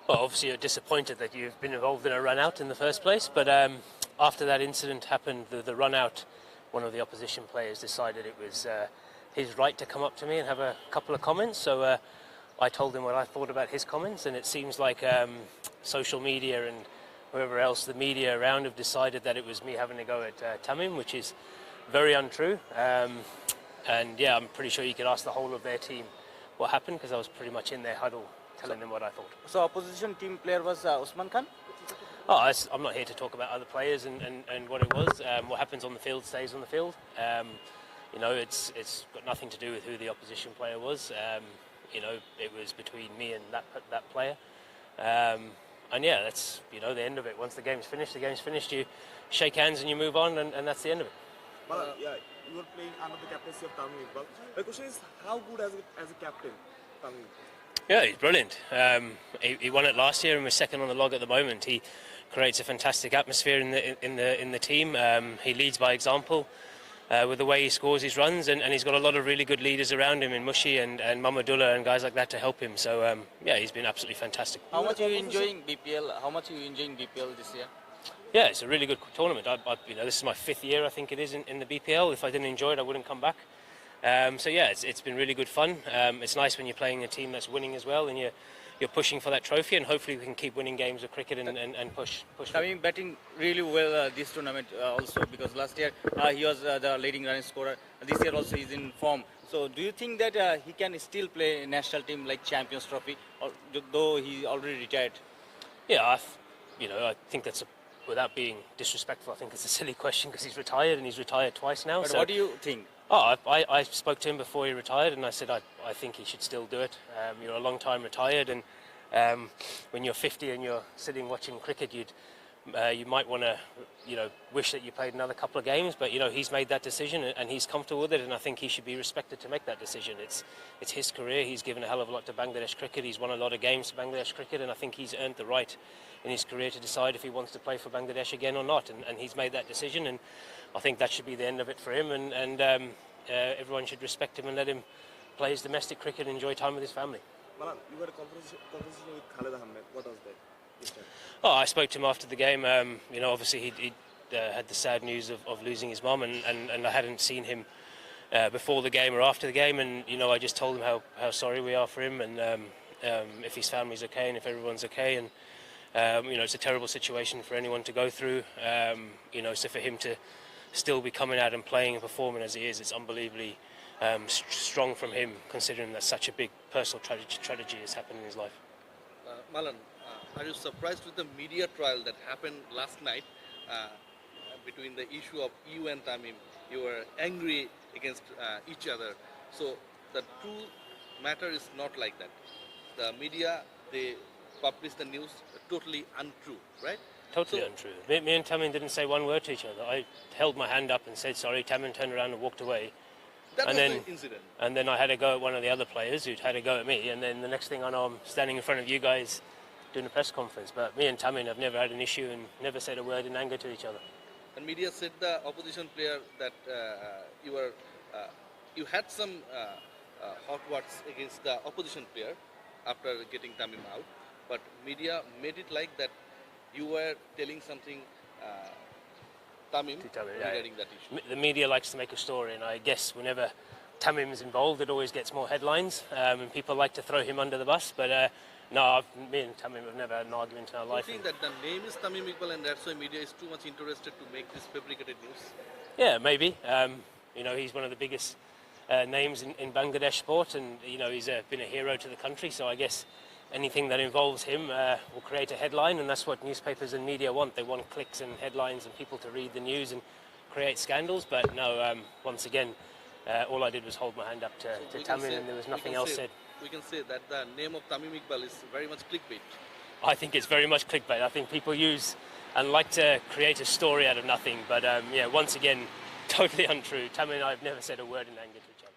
Well, obviously you're disappointed that you've been involved in a run out in the first place, but after that incident happened, the run out, one of the opposition players decided it was his right to come up to me and have a couple of comments. So I told him what I thought about his comments, and it seems like social media and whoever else, the media around, have decided that it was me having a go at Tamim, which is very untrue. And yeah, I'm pretty sure you could ask the whole of their team what happened, because I was pretty much in their huddle telling them what I thought. So opposition team player was Usman Khan? Oh, I'm not here to talk about other players and what it was. What happens on the field stays on the field. You know, it's got nothing to do with who the opposition player was. You know, it was between me and that player. And yeah, that's, you know, the end of it. Once the game's finished, you shake hands and you move on, and that's the end of it. Yeah, you were playing under the captaincy of Tamim Iqbal. My question is, how good as a captain, Tamim? Yeah, he's brilliant. He won it last year and was second on the log at the moment. He creates a fantastic atmosphere in the team. He leads by example with the way he scores his runs, and he's got a lot of really good leaders around him in Mushi and Mamadullah and guys like that to help him. So yeah, he's been absolutely fantastic. How much are you enjoying BPL? How much are you enjoying BPL this year? Yeah, it's a really good tournament. You know, this is my 5th year, I think it is, in the BPL. If I didn't enjoy it, I wouldn't come back. So yeah, it's been really good fun. It's nice when you're playing a team that's winning as well, and you're pushing for that trophy, and hopefully we can keep winning games of cricket and push. I mean, batting really well this tournament also, because last year he was the leading running scorer. This year also he's in form. So do you think that he can still play national team like Champions Trophy, or, though he already retired? Yeah, you know, I think that's without being disrespectful, I think it's a silly question, because he's retired, and he's retired twice now. But so what do you think? Oh, I spoke to him before he retired, and I said I think he should still do it. You're a long time retired, and when you're 50 and you're sitting watching cricket, you might want to, you know, wish that you played another couple of games. But you know, he's made that decision, and he's comfortable with it, and I think he should be respected to make that decision. It's his career. He's given a hell of a lot to Bangladesh cricket. He's won a lot of games for Bangladesh cricket, and I think he's earned the right in his career to decide if he wants to play for Bangladesh again or not. And he's made that decision, and I think that should be the end of it for him. And everyone should respect him and let him play his domestic cricket and enjoy time with his family. Malan, you had a conversation with Khalid Ahmed. What was that? Oh, I spoke to him after the game. You know, obviously he had the sad news of losing his mum, and I hadn't seen him before the game or after the game, and you know, I just told him how sorry we are for him, and if his family's okay and if everyone's okay, and you know, it's a terrible situation for anyone to go through. You know, so for him to still be coming out and playing and performing as he is, it's unbelievably strong from him, considering that such a big personal tragedy has happened in his life. Malan, are you surprised with the media trial that happened last night between the issue of you and Tamim? You were angry against each other. So the true matter is not like that. The media, they publish the news totally untrue, right? Totally untrue. Me and Tamim didn't say one word to each other. I held my hand up and said sorry. Tamim turned around and walked away. That was the incident. And then I had a go at one of the other players who'd had a go at me. And then the next thing I know, I'm standing in front of you guys doing a press conference. But me and Tamim have never had an issue and never said a word in anger to each other. And media said the opposition player that you had some hot words against the opposition player after getting Tamim out. But media made it like that you were telling something Tamim regarding that issue. The media likes to make a story, and I guess whenever Tamim is involved, it always gets more headlines, and people like to throw him under the bus. But no, me and Tamim have never had an argument in our life. Do you think that the name is Tamim Iqbal, and that's why media is too much interested to make this fabricated news? Yeah, maybe. You know, he's one of the biggest names in Bangladesh sport, and you know, he's been a hero to the country. So I guess anything that involves him will create a headline, and that's what newspapers and media want. They want clicks and headlines and people to read the news and create scandals. But no, once again, all I did was hold my hand up to Tamim, and there was nothing else said. We can say that the name of Tamim Iqbal is very much clickbait. I think it's very much clickbait. I think people use and like to create a story out of nothing. But yeah, once again, totally untrue. Tamim and I have never said a word in anger to each other.